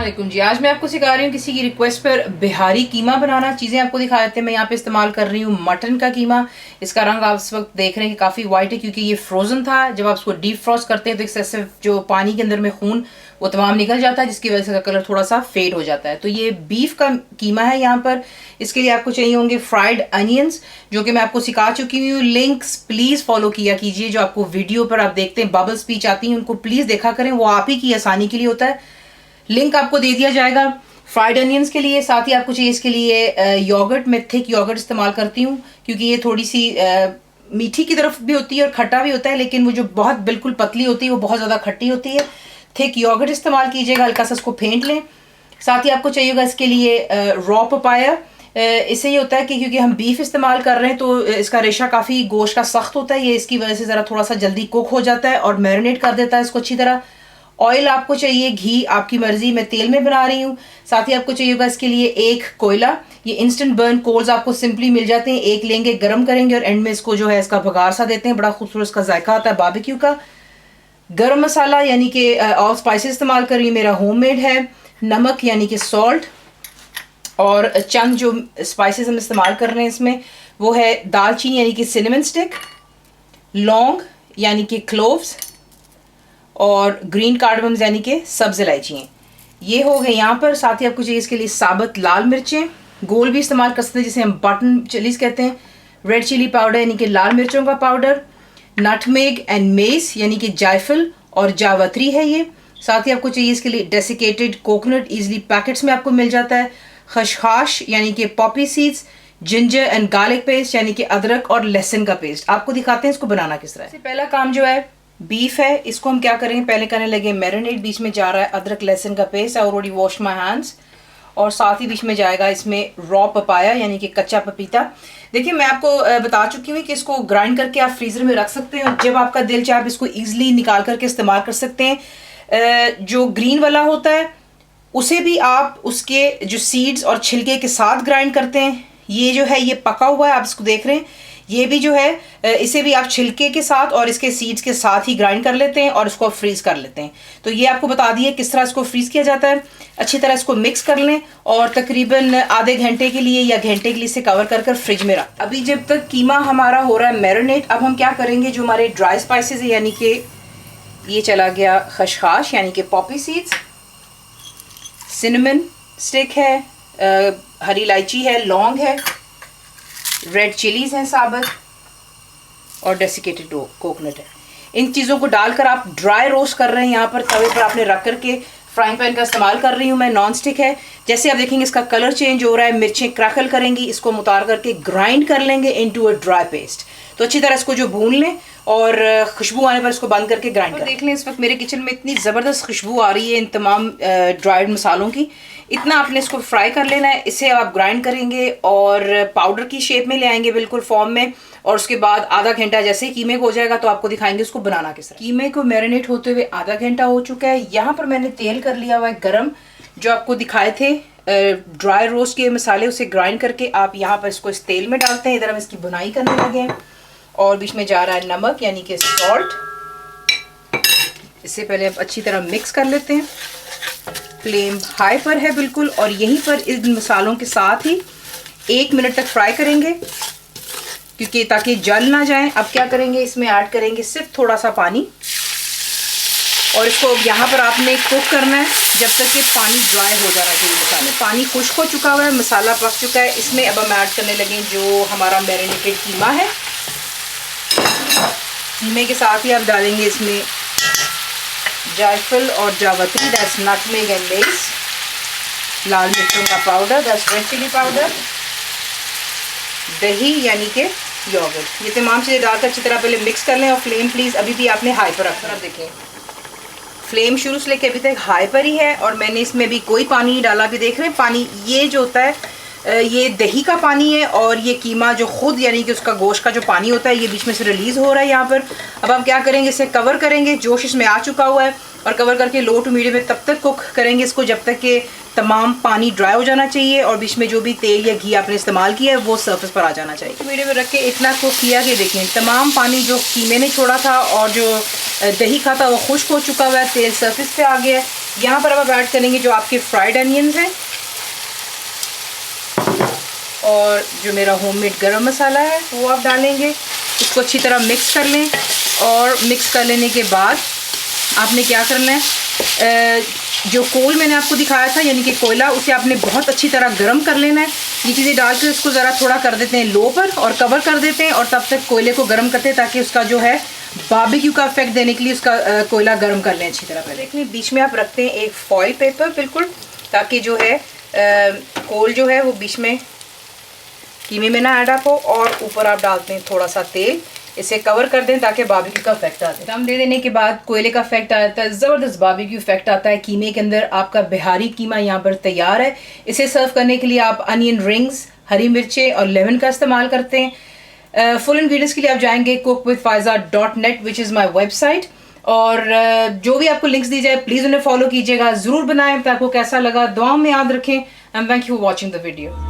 अस्सलामुअलैकुम जी। आज मैं आपको सिखा रही हूँ किसी की रिक्वेस्ट पर बिहारी कीमा बनाना। चीज़ें आपको दिखा देते हैं। मैं यहाँ पे इस्तेमाल कर रही हूँ मटन का कीमा। इसका रंग आप इस वक्त देख रहे हैं कि काफ़ी वाइट है क्योंकि ये फ्रोज़न था। जब आप इसको डीप फ्रॉस्ट करते हैं तो एक्सेसिव जो पानी के अंदर में खून वो तमाम निकल जाता है, जिसकी वजह से कलर थोड़ा सा फेड हो जाता है। तो ये बीफ का कीमा है यहाँ पर। इसके लिए आपको चाहिए होंगे फ्राइड अनियंस, जो कि मैं आपको सिखा चुकी हूँ। लिंक्स प्लीज़ फॉलो किया कीजिए। जो आपको वीडियो पर आप देखते हैं बबल स्पीच आती है, उनको प्लीज़ देखा करें, वो आप ही की आसानी के लिए होता है। लिंक आपको दे दिया जाएगा फ्राइड अनियंस के लिए। साथ ही आपको चाहिए इसके लिए योगर्ट। मैं थिक योगर्ट इस्तेमाल करती हूँ क्योंकि ये थोड़ी सी मीठी की तरफ भी होती है और खट्टा भी होता है, लेकिन वो जो बहुत बिल्कुल पतली होती है वो बहुत ज़्यादा खट्टी होती है। थिक योगर्ट इस्तेमाल कीजिएगा, हल्का सा इसको फेंट लें। साथ ही आपको चाहिएगा इसके लिए रॉ पपाया। इससे ये होता है कि क्योंकि हम बीफ इस्तेमाल कर रहे हैं तो इसका रेशा काफ़ी गोश्त का सख्त होता है, ये इसकी वजह से ज़रा थोड़ा सा जल्दी कुक हो जाता है और मैरिनेट कर देता है इसको अच्छी तरह। ऑयल आपको चाहिए, घी आपकी मर्जी, मैं तेल में बना रही हूँ। साथ ही आपको चाहिए होगा इसके लिए एक कोयला। ये इंस्टेंट बर्न कोल्स आपको सिंपली मिल जाते हैं। एक लेंगे, गर्म करेंगे और एंड में इसको जो है इसका भगार सा देते हैं। बड़ा खूबसूरत इसका जायका आता है बारबेक्यू का। गरम मसाला यानी कि ऑल स्पाइसेस इस्तेमाल कर रही हूँ, मेरा होममेड है। नमक यानी कि सॉल्ट, और चंद जो स्पाइसेस हम इस्तेमाल कर रहे हैं इसमें वो है दालचीनी यानी कि सिनेमन स्टिक, लौंग यानी कि क्लोव्स, और ग्रीन कार्डमम्स यानी कि सब्ज़ इलायचियाँ। ये हो गए यहाँ पर। साथ ही आपको चाहिए इसके लिए साबुत लाल मिर्चें, गोल भी इस्तेमाल कर सकते हैं जिसे हम बटन चिलीज कहते हैं। रेड चिली पाउडर यानी कि लाल मिर्चों का पाउडर। नटमेग एंड मेस यानी कि जायफल और जावत्री है ये। साथ ही आपको चाहिए इसके लिए डेसिकेटेड कोकोनट, ईजिली पैकेट्स में आपको मिल जाता है। खशखाश यानी कि Poppy seeds, ginger and garlic paste यानी कि अदरक और लहसुन का पेस्ट। आपको दिखाते हैं इसको बनाना किस तरह है। पहला काम जो है बीफ है, इसको हम क्या करेंगे, पहले करने लगे मैरिनेट। बीच में जा रहा है अदरक लहसुन का paste, I already wash my hands. और साथ ही बीच में जाएगा इसमें रॉ पपाया यानी कि कच्चा पपीता। देखिए मैं आपको बता चुकी हूँ कि इसको ग्राइंड करके आप फ्रीज़र में रख सकते हैं और जब आपका दिल चाहे आप इसको ईजिली निकाल करके इस्तेमाल कर सकते हैं। जो ग्रीन वाला होता है उसे भी आप उसके जो सीड्स और छिलके के साथ ग्राइंड करते हैं। ये जो है ये पका हुआ है, आप इसको देख रहे हैं। ये भी जो है इसे भी आप छिलके के साथ और इसके सीड्स के साथ ही ग्राइंड कर लेते हैं और इसको फ्रीज़ कर लेते हैं। तो ये आपको बता दिए किस तरह इसको फ्रीज़ किया जाता है। अच्छी तरह इसको मिक्स कर लें और तकरीबन आधे घंटे के लिए या घंटे के लिए इसे कवर कर फ्रिज में रख। अभी जब तक कीमा हमारा हो रहा है मैरिनेट, अब हम क्या करेंगे, जो हमारे ड्राई स्पाइसेस है यानी कि ये चला गया खशखाश यानी कि पॉपी सीड्स, सिनेमन स्टिक है, हरी इलायची है, लौंग है, रेड चिलीज हैं साबुत, और डेसिकेटेड कोकोनट है। इन चीज़ों को डालकर आप ड्राई रोस्ट कर रहे हैं। यहाँ पर तवे पर आपने रख करके फ्राइंग पैन का इस्तेमाल कर रही हूँ मैं, नॉन स्टिक है। जैसे आप देखेंगे इसका कलर चेंज हो रहा है, मिर्चें क्रैकल करेंगी, इसको हम उतार करके ग्राइंड कर लेंगे इनटू अ ड्राई पेस्ट। तो अच्छी तरह इसको जो भून लें और खुशबू आने पर इसको बंद करके ग्राइंड कर देख लें। इस वक्त मेरे किचन में इतनी ज़बरदस्त खुशबू आ रही है इन तमाम ड्राइड मसालों की। इतना आपने इसको फ्राई कर लेना है। इसे आप ग्राइंड करेंगे और पाउडर की शेप में ले आएंगे बिल्कुल फॉर्म में, और उसके बाद आधा घंटा जैसे ही कीमे को हो जाएगा तो आपको दिखाएंगे उसको बनाना किस तरह। कीमे को मैरिनेट होते हुए आधा घंटा हो चुका है। यहाँ पर मैंने तेल कर लिया हुआ है गरम। जो आपको दिखाए थे ड्राई रोस्ट के मसाले, उसे ग्राइंड करके आप यहाँ पर इसको इस तेल में डालते हैं। इधर हम इसकी बुनाई करने लगे हैं और बीच में जा रहा है नमक यानी कि सॉल्ट। इससे पहले आप अच्छी तरह मिक्स कर लेते हैं। फ्लेम हाई पर है बिल्कुल, और यहीं पर इन मसालों के साथ ही 1 मिनट तक फ्राई करेंगे क्योंकि ताकि जल ना जाए। अब क्या करेंगे, इसमें ऐड करेंगे सिर्फ थोड़ा सा पानी, और इसको यहाँ पर आपने कुक करना है जब तक कि पानी ड्राई हो जाना चाहिए। मसाले पानी खुश्क हो चुका हुआ है, मसाला पक चुका है। इसमें अब हम ऐड करने लगे जो हमारा मैरिनेटेड कीमा है। कीमे के साथ ही आप डालेंगे इसमें जायफल और जावत्री, दैट्स नटमेग एंड मेस, लाल मिर्चों का powder, that's red chili powder, दही यानी कि योगर्ट। ये तमाम चीज़ें डालकर अच्छी तरह पहले मिक्स कर लें। और फ्लेम प्लीज़ अभी भी आपने हाई पर रखना। देखें फ्लेम शुरू से लेके अभी तक हाई पर ही है और मैंने इसमें भी कोई पानी नहीं डाला। अभी देख रहे हैं पानी ये जो होता है ये दही का पानी है, और ये कीमा जो खुद यानी कि उसका गोश्त का जो पानी होता है ये बीच में से रिलीज़ हो रहा है यहाँ पर। अब हम क्या करेंगे, इसे कवर करेंगे। जोश इसमें आ चुका हुआ है और कवर करके लो टू मीडियम में तब तक कुक करेंगे इसको जब तक कि तमाम पानी ड्राई हो जाना चाहिए और बीच में जो भी तेल या घी आपने इस्तेमाल किया है वो सरफेस पर आ जाना चाहिए। मीडियम में रख के इतना कुक किया कि देखें तमाम पानी जो कीमे ने छोड़ा था और जो दही का था वो खुश्क हो चुका हुआ है, तेल सरफेस पे आ गया है। यहाँ पर अब आप ऐड करेंगे जो आपके फ्राइड अनियंस हैं और जो मेरा होममेड गरम मसाला है वो आप डालेंगे। इसको अच्छी तरह मिक्स कर लें और मिक्स कर लेने के बाद आपने क्या करना है, जो कोल मैंने आपको दिखाया था यानी कि कोयला, उसे आपने बहुत अच्छी तरह गर्म कर लेना है। ये चीज़ें डाल कर इसको ज़रा थोड़ा कर देते हैं लो पर और कवर कर देते हैं और तब तक कोयले को गर्म करते हैं ताकि उसका जो है बारबेक्यू का इफेक्ट देने के लिए उसका कोयला गर्म कर लें अच्छी तरह। पहले देखिए बीच में आप रखते हैं एक फॉइल पेपर बिल्कुल, ताकि जो है कोल जो है वो बीच में कीमे में ना ऐड अप हो, और ऊपर आप डालते हैं थोड़ा सा तेल, इसे कवर कर दें ताकि बारबेक्यू का इफेक्ट आ जाए। दम दे देने के बाद कोयले का इफेक्ट आ जाता है, ज़बरदस्त बारबेक्यू इफेक्ट आता है कीमे के अंदर। आपका बिहारी कीमा यहाँ पर तैयार है। इसे सर्व करने के लिए आप अनियन रिंग्स, हरी मिर्चें और लेमन का इस्तेमाल करते हैं। फुल इंग्रीडियंट्स के लिए आप जाएंगे cookwithfaiza.net which is my website, और जो भी आपको लिंक्स दी जाए प्लीज़ उन्हें फॉलो कीजिएगा, ज़रूर बनाएं। आपको कैसा लगा दुआओं में याद रखें, and thank you for watching the video.